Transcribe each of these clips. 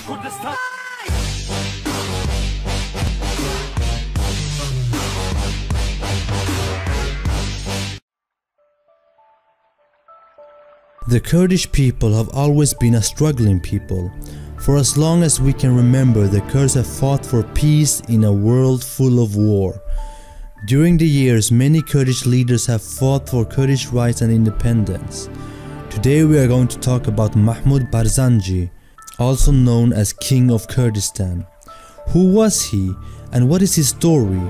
Kurdistan. The Kurdish people have always been a struggling people. For as long as we can remember, the Kurds have fought for peace in a world full of war. During the years, many Kurdish leaders have fought for Kurdish rights and independence. Today we are going to talk about Mahmud Barzanji, also known as King of Kurdistan. Who was he and what is his story?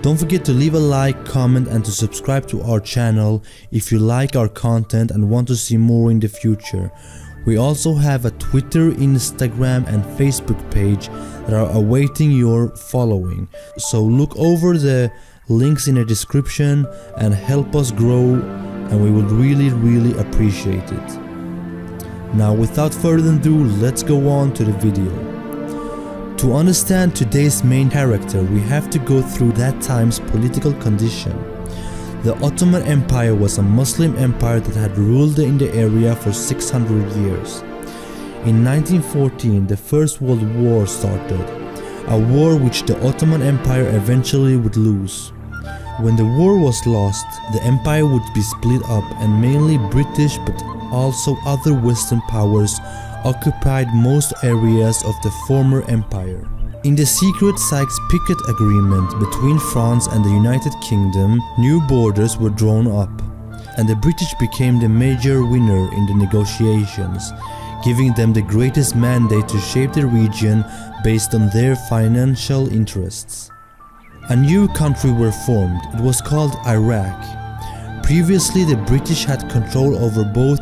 Don't forget to leave a like, comment and to subscribe to our channel if you like our content and want to see more in the future. We also have a Twitter, Instagram and Facebook page that are awaiting your following. So look over the links in the description and help us grow, and we would really appreciate it. Now without further ado, let's go on to the video. To understand today's main character, we have to go through that time's political condition. The Ottoman Empire was a Muslim empire that had ruled in the area for 600 years. In 1914, the First World War started, a war which the Ottoman Empire eventually would lose. When the war was lost, the empire would be split up and mainly British but also other Western powers occupied most areas of the former empire. In the secret Sykes-Picot agreement between France and the United Kingdom, new borders were drawn up, and the British became the major winner in the negotiations, giving them the greatest mandate to shape the region based on their financial interests. A new country were formed. It was called Iraq. Previously, the British had control over both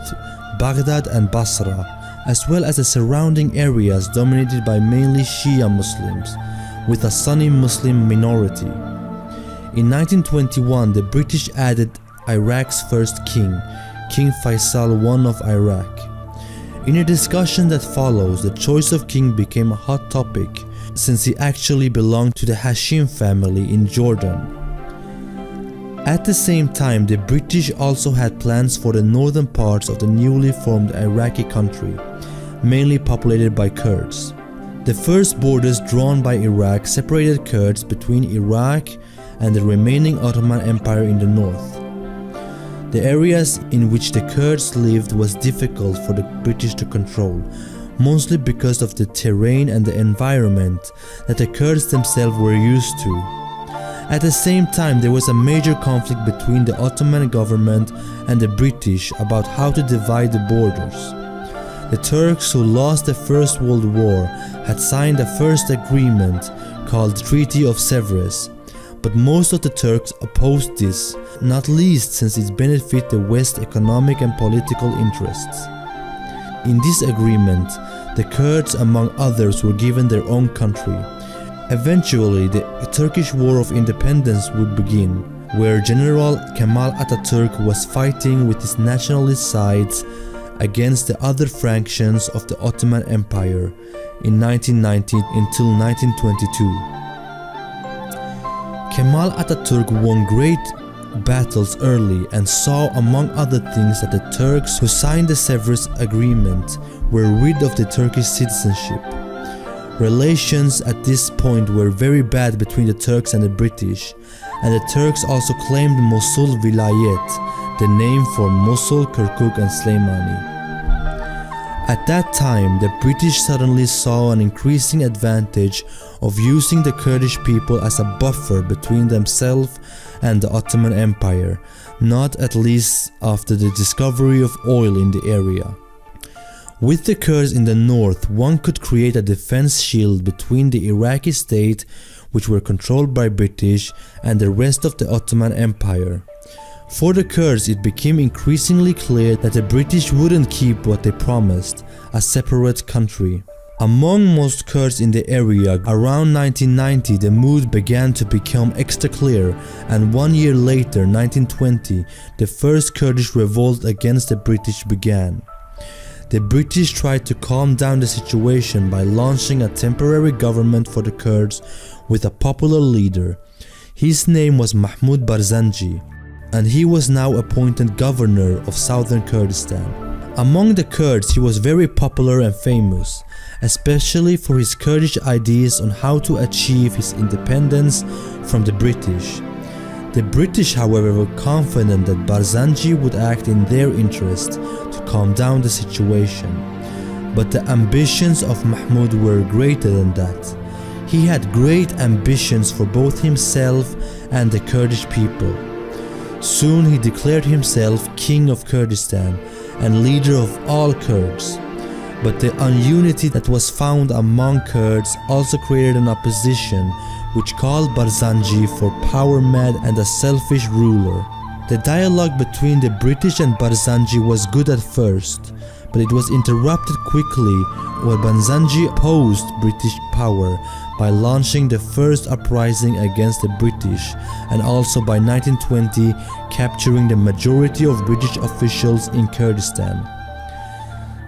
Baghdad and Basra, as well as the surrounding areas dominated by mainly Shia Muslims, with a Sunni Muslim minority. In 1921, the British added Iraq's first king, King Faisal I of Iraq. In a discussion that follows, the choice of king became a hot topic, since he actually belonged to the Hashim family in Jordan. At the same time, the British also had plans for the northern parts of the newly formed Iraqi country, mainly populated by Kurds. The first borders drawn by Iraq separated Kurds between Iraq and the remaining Ottoman Empire in the north. The areas in which the Kurds lived was difficult for the British to control, mostly because of the terrain and the environment that the Kurds themselves were used to. At the same time, there was a major conflict between the Ottoman government and the British about how to divide the borders. The Turks, who lost the First World War, had signed a first agreement called Treaty of Sevres, but most of the Turks opposed this, not least since it benefited the West's economic and political interests. In this agreement, the Kurds, among others, were given their own country. Eventually, the Turkish War of Independence would begin, where General Kemal Atatürk was fighting with his nationalist sides against the other fractions of the Ottoman Empire in 1919 until 1922. Kemal Atatürk won great battles early and saw, among other things, that the Turks who signed the Sevres Agreement were rid of the Turkish citizenship. Relations at this point were very bad between the Turks and the British, and the Turks also claimed Mosul Vilayet, the name for Mosul, Kirkuk and Slemani. At that time, the British suddenly saw an increasing advantage of using the Kurdish people as a buffer between themselves and the Ottoman Empire, not at least after the discovery of oil in the area. With the Kurds in the north, one could create a defense shield between the Iraqi state, which were controlled by British, and the rest of the Ottoman Empire. For the Kurds, it became increasingly clear that the British wouldn't keep what they promised, a separate country. Among most Kurds in the area, around 1990 the mood began to become extra clear, and 1 year later, 1920, the first Kurdish revolt against the British began. The British tried to calm down the situation by launching a temporary government for the Kurds with a popular leader. His name was Mahmud Barzanji, and he was now appointed governor of southern Kurdistan. Among the Kurds, he was very popular and famous, especially for his Kurdish ideas on how to achieve his independence from the British. The British, however, were confident that Barzanji would act in their interest to calm down the situation. But the ambitions of Mahmud were greater than that. He had great ambitions for both himself and the Kurdish people. Soon he declared himself king of Kurdistan and leader of all Kurds. But the ununity that was found among Kurds also created an opposition which called Barzanji for power-mad and a selfish ruler. The dialogue between the British and Barzanji was good at first, but it was interrupted quickly when Barzanji opposed British power by launching the first uprising against the British, and also by 1920 capturing the majority of British officials in Kurdistan.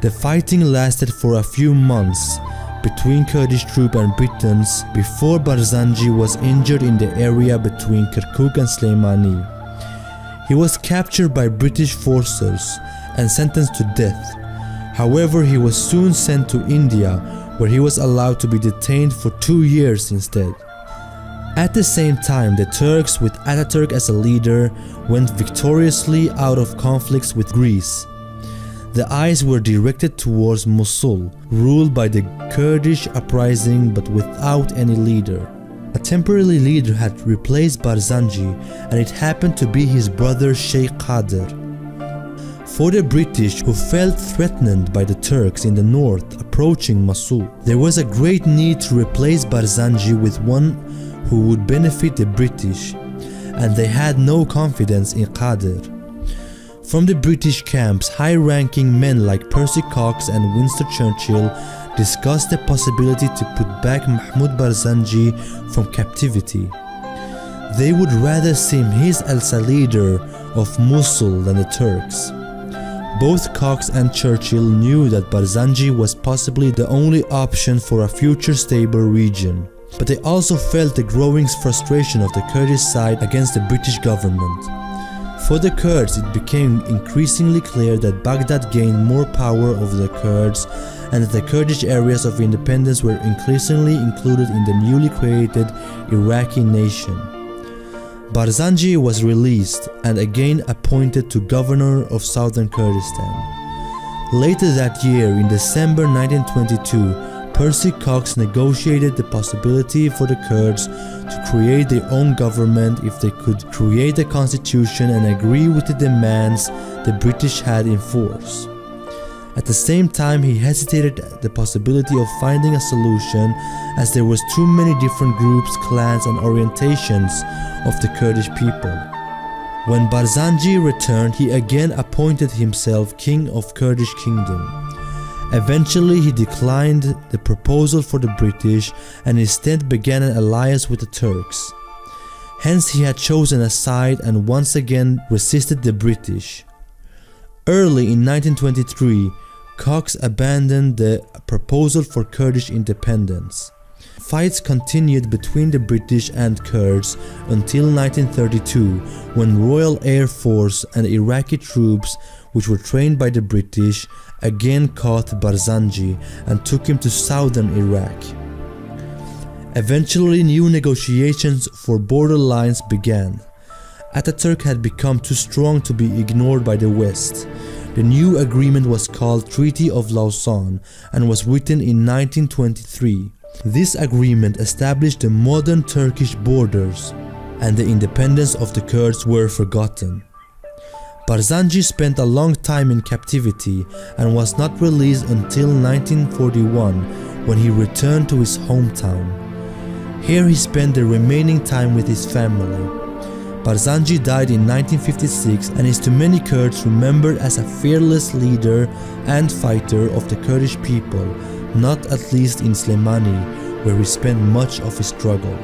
The fighting lasted for a few months between Kurdish troops and Britons before Barzanji was injured in the area between Kirkuk and Slemani. He was captured by British forces and sentenced to death. However, he was soon sent to India, where he was allowed to be detained for 2 years instead. At the same time, the Turks, with Ataturk as a leader, went victoriously out of conflicts with Greece. The eyes were directed towards Mosul, ruled by the Kurdish uprising but without any leader. A temporary leader had replaced Barzanji, and it happened to be his brother Sheikh Qadir. For the British, who felt threatened by the Turks in the north approaching Mosul, there was a great need to replace Barzanji with one who would benefit the British, and they had no confidence in Qadir. From the British camps, high-ranking men like Percy Cox and Winston Churchill discussed the possibility to put back Mahmud Barzanji from captivity. They would rather see him as a leader of Mosul than the Turks. Both Cox and Churchill knew that Barzanji was possibly the only option for a future stable region, but they also felt the growing frustration of the Kurdish side against the British government. For the Kurds, it became increasingly clear that Baghdad gained more power over the Kurds, and that the Kurdish areas of independence were increasingly included in the newly created Iraqi nation. Barzanji was released and again appointed to governor of southern Kurdistan. Later that year, in December 1922, Percy Cox negotiated the possibility for the Kurds to create their own government if they could create a constitution and agree with the demands the British had in force. At the same time, he hesitated at the possibility of finding a solution, as there was too many different groups, clans and orientations of the Kurdish people. When Barzanji returned, he again appointed himself king of Kurdish kingdom. Eventually, he declined the proposal for the British and instead began an alliance with the Turks. Hence, he had chosen a side and once again resisted the British. Early in 1923, Cox abandoned the proposal for Kurdish independence. Fights continued between the British and Kurds until 1932, when Royal Air Force and Iraqi troops, which were trained by the British, again caught Barzanji and took him to southern Iraq. Eventually, new negotiations for border lines began. Ataturk had become too strong to be ignored by the West. The new agreement was called Treaty of Lausanne and was written in 1923. This agreement established the modern Turkish borders, and the independence of the Kurds were forgotten. Barzanji spent a long time in captivity and was not released until 1941, when he returned to his hometown. Here he spent the remaining time with his family. Barzanji died in 1956 and is to many Kurds remembered as a fearless leader and fighter of the Kurdish people, not at least in Slemani, where he spent much of his struggle.